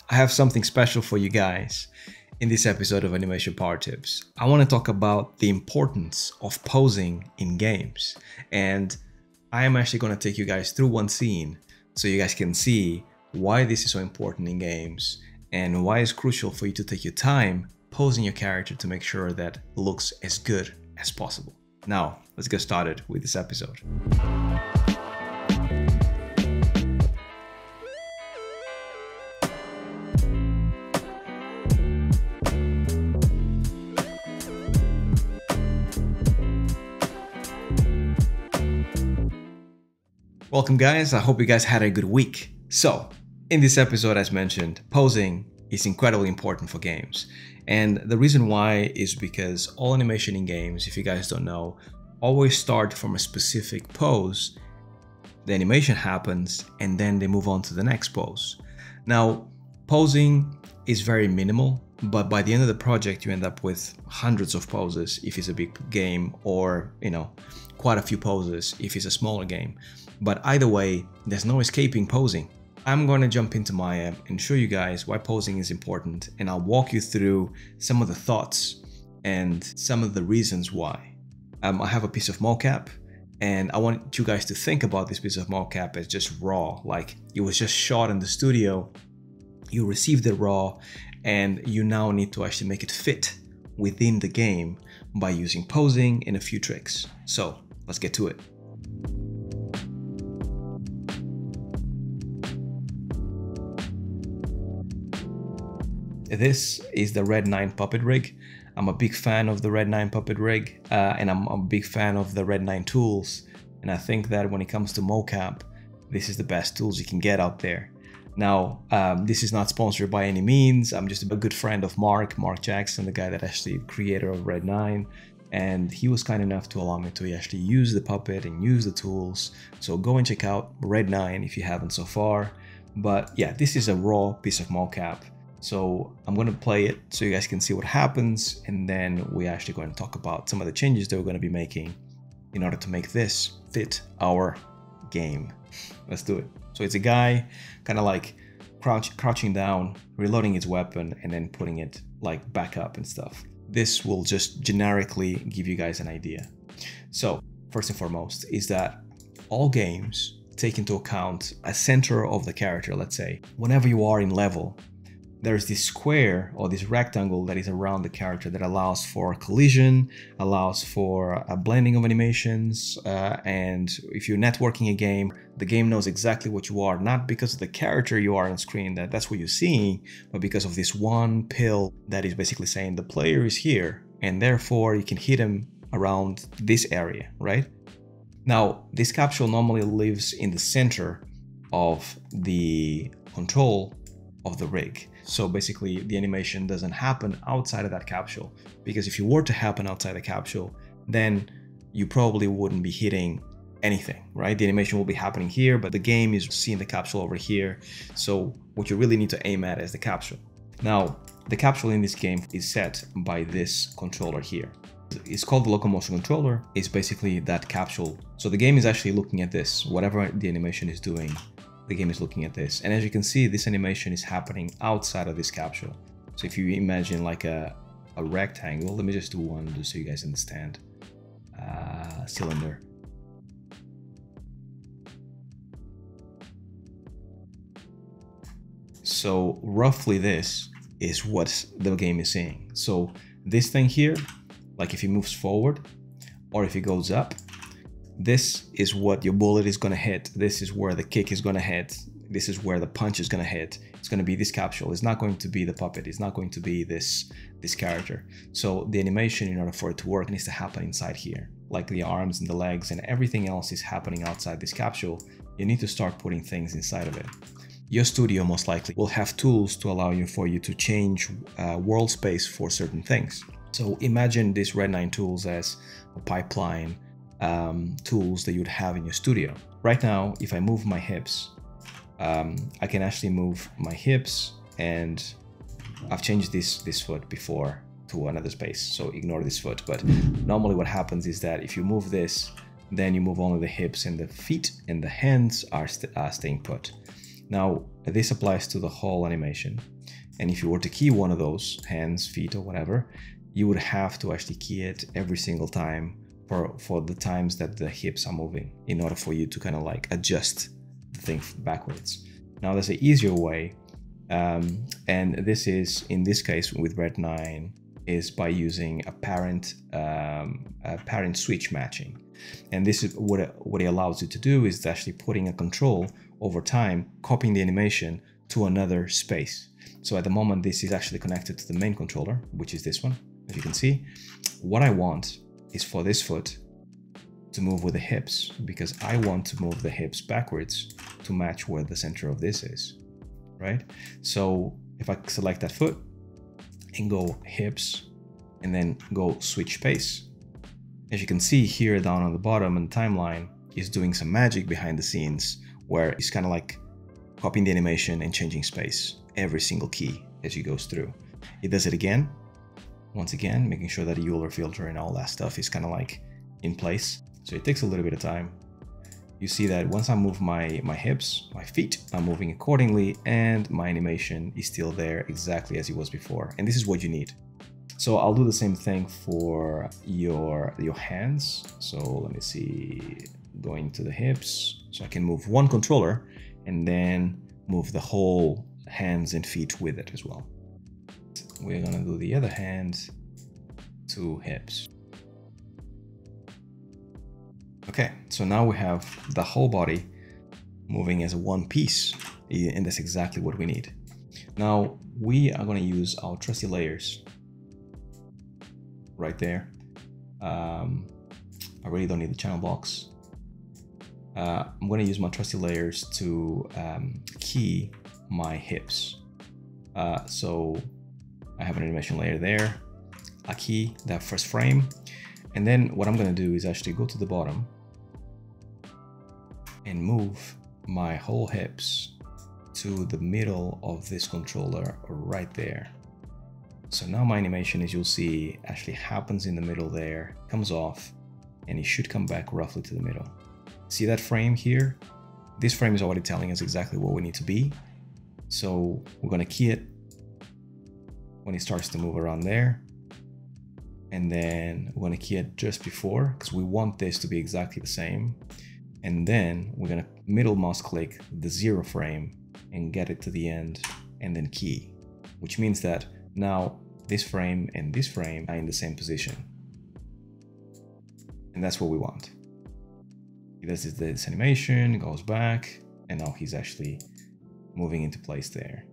I have something special for you guys in this episode of Animation Power Tips. I want to talk about the importance of posing in games, and I am actually going to take you guys through one scene so you guys can see why this is so important in games and why it's crucial for you to take your time posing your character to make sure that it looks as good as possible. Now, let's get started with this episode. Welcome guys, I hope you guys had a good week. So, in this episode as mentioned, posing is incredibly important for games. And the reason why is because all animation in games, if you guys don't know, always start from a specific pose. The animation happens and then they move on to the next pose. Now, posing is very minimal, but by the end of the project you end up with hundreds of poses if it's a big game, or quite a few poses if it's a smaller game. But either way, there's no escaping posing. I'm going to jump into Maya and show you guys why posing is important, and I'll walk you through some of the thoughts and some of the reasons why. I have a piece of mocap, and I want you guys to think about this piece of mocap as just raw, like it was just shot in the studio, you received it raw, and you now need to actually make it fit within the game by using posing and a few tricks. So let's get to it. This is the Red 9 puppet rig. I'm a big fan of the Red 9 puppet rig, and I'm a big fan of the Red 9 tools. And I think that when it comes to mocap, this is the best tools you can get out there. Now, this is not sponsored by any means. I'm just a good friend of Mark Jackson, the guy that actually creator of Red 9. And he was kind enough to allow me to actually use the puppet and use the tools. So go and check out Red 9 if you haven't so far. But yeah, this is a raw piece of mocap. So I'm going to play it so you guys can see what happens, and then we're actually going to talk about some of the changes that we're going to be making in order to make this fit our game. Let's do it. So it's a guy kind of like crouching down, reloading his weapon, and then putting it like back up and stuff. This will just generically give you guys an idea. So first and foremost is that all games take into account a center of the character. Let's say whenever you are in level, there's this square or this rectangle that is around the character that allows for collision, allows for a blending of animations, and if you're networking a game, the game knows exactly what you are, not because of the character you are on screen, that's what you're seeing, but because of this one pill that is basically saying the player is here, and therefore you can hit him around this area, right? Now, this capsule normally lives in the center of the control of the rig. So basically the animation doesn't happen outside of that capsule, because if you were to happen outside the capsule, then you probably wouldn't be hitting anything, right? The animation will be happening here, but the game is seeing the capsule over here. So what you really need to aim at is the capsule. Now, the capsule in this game is set by this controller here. It's called the locomotion controller. It's basically that capsule. So the game is actually looking at this, whatever the animation is doing. The game is looking at this, and as you can see, this animation is happening outside of this capsule. So if you imagine like a rectangle, let me just do one just so you guys understand. Cylinder. So roughly this is what the game is seeing. So this thing here, like if it moves forward or if it goes up, this is what your bullet is going to hit. This is where the kick is going to hit. This is where the punch is going to hit. It's going to be this capsule. It's not going to be the puppet. It's not going to be this character. So the animation, in order for it to work, needs to happen inside here. Like the arms and the legs and everything else is happening outside this capsule. You need to start putting things inside of it. Your studio most likely will have tools to allow you to change world space for certain things. So imagine these Red 9 tools as a pipeline tools that you'd have in your studio. Right now, if I move my hips, I can actually move my hips, and I've changed this foot before to another space, so ignore this foot. But normally what happens is that if you move this, then you move only the hips, and the feet and the hands are staying put. Now, this applies to the whole animation. And if you were to key one of those, hands, feet, or whatever, you would have to actually key it every single time for the times that the hips are moving in order for you to kind of like adjust the thing backwards. Now, there's an easier way, and this is, in this case with Red 9, is by using a parent switch matching. And this is what it allows you to do, is actually putting a control over time, copying the animation to another space. So at the moment, this is actually connected to the main controller, which is this one, as you can see. What I want is for this foot to move with the hips, because I want to move the hips backwards to match where the center of this is, right? So if I select that foot and go hips and then go switch space, as you can see here down on the bottom in the timeline is doing some magic behind the scenes, where it's kind of like copying the animation and changing space every single key as it goes through. It does it again, once again, making sure that the Euler filter and all that stuff is kind of like in place. So it takes a little bit of time. You see that once I move my hips, my feet are moving accordingly, and my animation is still there exactly as it was before. And this is what you need. So I'll do the same thing for your hands. So let me see, going to the hips. So I can move one controller and then move the whole hands and feet with it as well. We're gonna do the other hand to hips. Okay, so now we have the whole body moving as one piece, and that's exactly what we need. Now we are gonna use our trusty layers right there. I really don't need the channel box. I'm going to use my trusty layers to key my hips. So I have an animation layer there. I key that first frame, and then what I'm going to do is actually go to the bottom and move my whole hips to the middle of this controller right there. So now my animation, as you'll see, actually happens in the middle there, comes off, and it should come back roughly to the middle. See that frame here? This frame is already telling us exactly what we need to be. So we're going to key it when it starts to move around there. And then we're going to key it just before, because we want this to be exactly the same. And then we're going to middle mouse click the 0 frame and get it to the end and then key, which means that now this frame and this frame are in the same position. And that's what we want. He does this animation, goes back, and now he's actually moving into place there.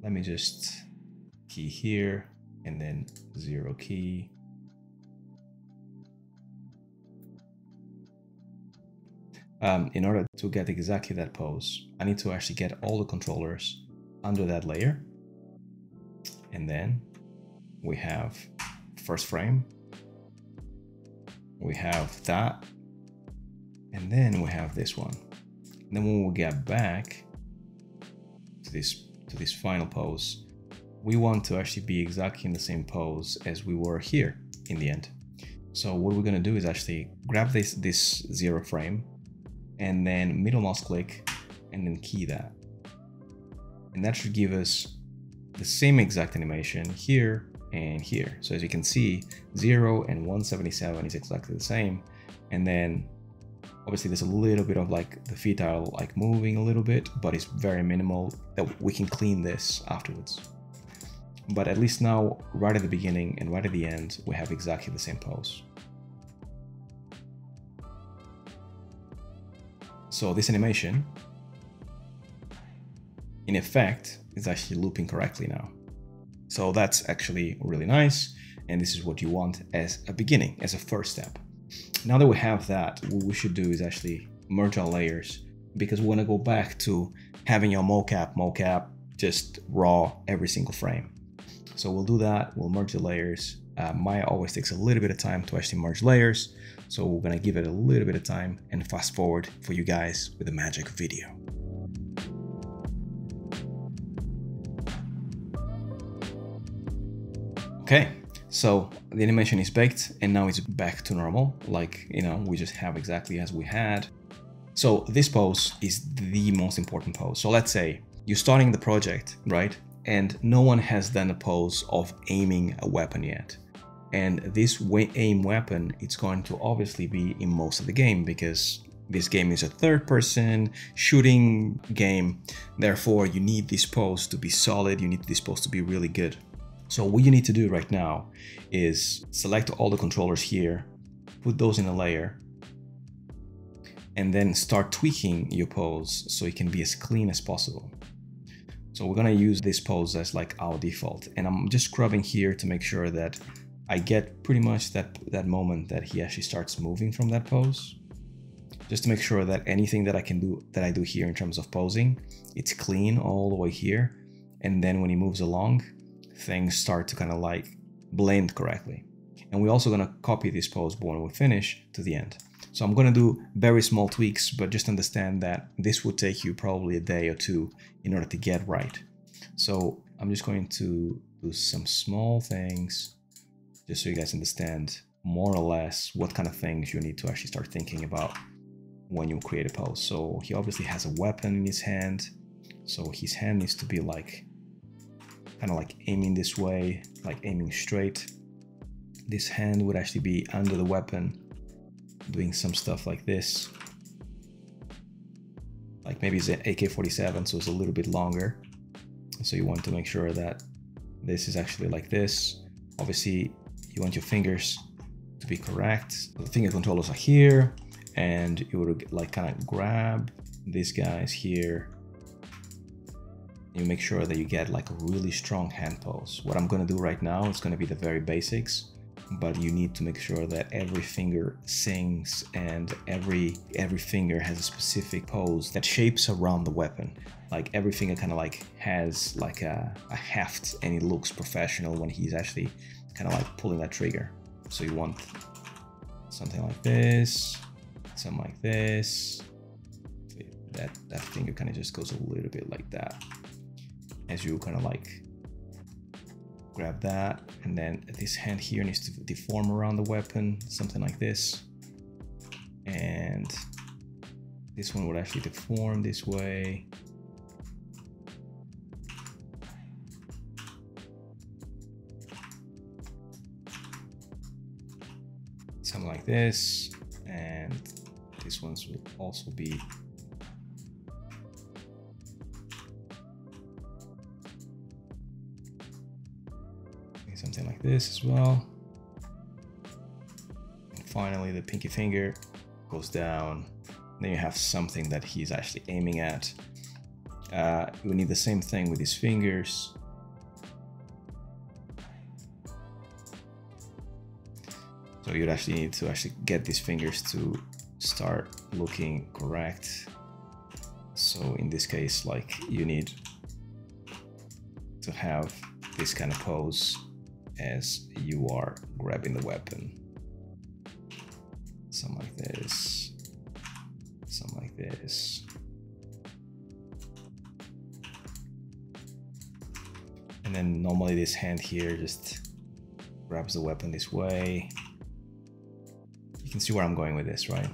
Let me just key here and then 0 key. In order to get exactly that pose, I need to actually get all the controllers under that layer. And then we have first frame, we have that, and then we have this one. And then when we get back to this final pose, we want to actually be exactly in the same pose as we were here in the end. So what we're going to do is actually grab this 0 frame and then middle mouse click and then key that. And that should give us the same exact animation here and here. So as you can see, 0 and 177 is exactly the same. And then obviously there's a little bit of like the feet are like moving a little bit, but it's very minimal that we can clean this afterwards. But at least now, right at the beginning and right at the end, we have exactly the same pose. So this animation, in effect, is actually looping correctly now. So that's actually really nice. And this is what you want as a beginning, as a first step. Now that we have that, what we should do is actually merge our layers, because we want to go back to having your mocap, just raw every single frame. So we'll do that. We'll merge the layers. Maya always takes a little bit of time to actually merge layers. So we're going to give it a little bit of time and fast forward for you guys with a magic video. Okay, so the animation is baked and now it's back to normal. Like, you know, we just have exactly as we had. So this pose is the most important pose. So let's say you're starting the project, right? And no one has done a pose of aiming a weapon yet. And this aim weapon, it's going to obviously be in most of the game because this game is a third-person shooting game. Therefore, you need this pose to be solid. You need this pose to be really good. So what you need to do right now is select all the controllers here, put those in a layer, and then start tweaking your pose so it can be as clean as possible. So we're gonna use this pose as like our default. And I'm just scrubbing here to make sure that I get pretty much that moment that he actually starts moving from that pose. Just to make sure that anything that I do here in terms of posing, it's clean all the way here. And then when he moves along, things start to kind of like blend correctly. And we're also gonna copy this pose when we finish to the end. So I'm gonna do very small tweaks, but just understand that this will take you probably a day or two in order to get right. So I'm just going to do some small things just so you guys understand more or less what kind of things you need to actually start thinking about when you create a pose. So he obviously has a weapon in his hand. So his hand needs to be like, kind of like aiming this way, like aiming straight. This hand would actually be under the weapon, doing some stuff like this. Like maybe it's an AK-47, so it's a little bit longer. So you want to make sure that this is actually like this. Obviously, you want your fingers to be correct. The finger controllers are here, and you would like kind of grab these guys here. You make sure that you get like a really strong hand pose. What I'm gonna do right now is gonna be the very basics, but you need to make sure that every finger sings and every finger has a specific pose that shapes around the weapon. Like every finger kind of like has like a heft, and it looks professional when he's actually kind of like pulling that trigger. So you want something like this, something like this. That finger kind of just goes a little bit like that. As you kind of like grab that, and then this hand here needs to deform around the weapon, something like this. And this one would actually deform this way. Something like this, and this one's will also be something like this as well. And finally, the pinky finger goes down. Then you have something that he's actually aiming at. You need the same thing with his fingers. So you'd actually need to actually get these fingers to start looking correct. So in this case, like you need to have this kind of pose as you are grabbing the weapon. Something like this, something like this. And then normally this hand here just grabs the weapon this way. You can see where I'm going with this, right?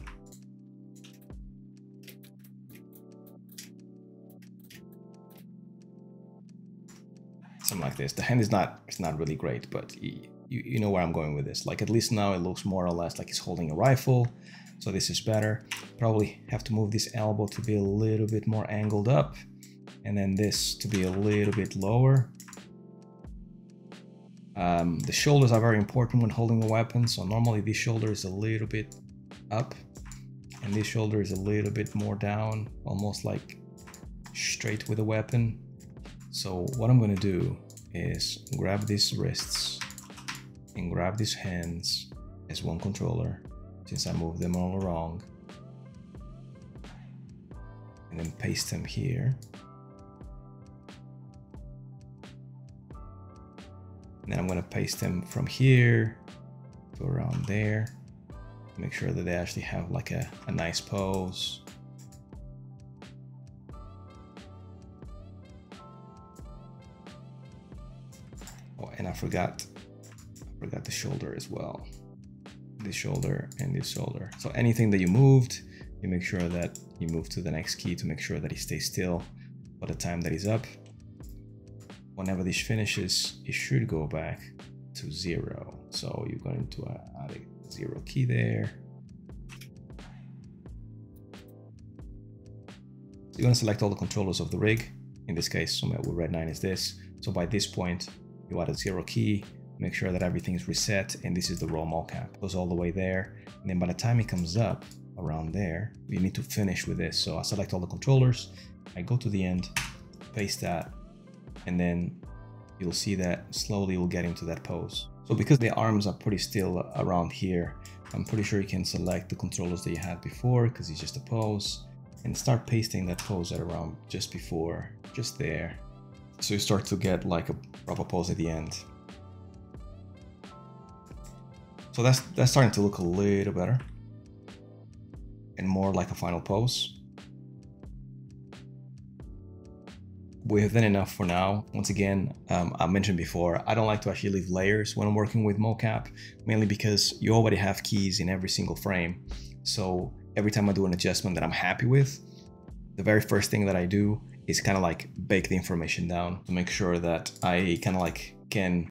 Something like this. The hand is not really great, but you know where I'm going with this. Like at least now it looks more or less like he's holding a rifle. So this is better. Probably have to move this elbow to be a little bit more angled up, and then this to be a little bit lower. The shoulders are very important when holding a weapon. So normally this shoulder is a little bit up, and this shoulder is a little bit more down, almost like straight with the weapon. So what I'm gonna do is grab these wrists and grab these hands as one controller, since I moved them all wrong, and then paste them here. And then I'm gonna paste them from here to around there. Make sure that they actually have like a nice pose. Oh, and I forgot the shoulder as well. This shoulder and this shoulder. So anything that you moved, you make sure that you move to the next key to make sure that he stays still for the time that he's up. Whenever this finishes, it should go back to 0. So you're going to add a 0 key there. So you're going to select all the controllers of the rig. In this case, somewhere with red 9 is this. So by this point, you add a 0 key, make sure that everything is reset, and this is the raw mocap. Goes all the way there, and then by the time it comes up around there, you need to finish with this. So I select all the controllers, I go to the end, paste that, and then you'll see that slowly we'll get into that pose. So because the arms are pretty still around here, I'm pretty sure you can select the controllers that you had before because it's just a pose, and start pasting that pose at around just before, just there. So you start to get like a proper pose at the end. So that's starting to look a little better and more like a final pose. We have done enough for now. Once again, I mentioned before, I don't like to actually leave layers when I'm working with mocap, mainly because you already have keys in every single frame. So every time I do an adjustment that I'm happy with, the very first thing that I do is kind of like bake the information down to make sure that I kind of like can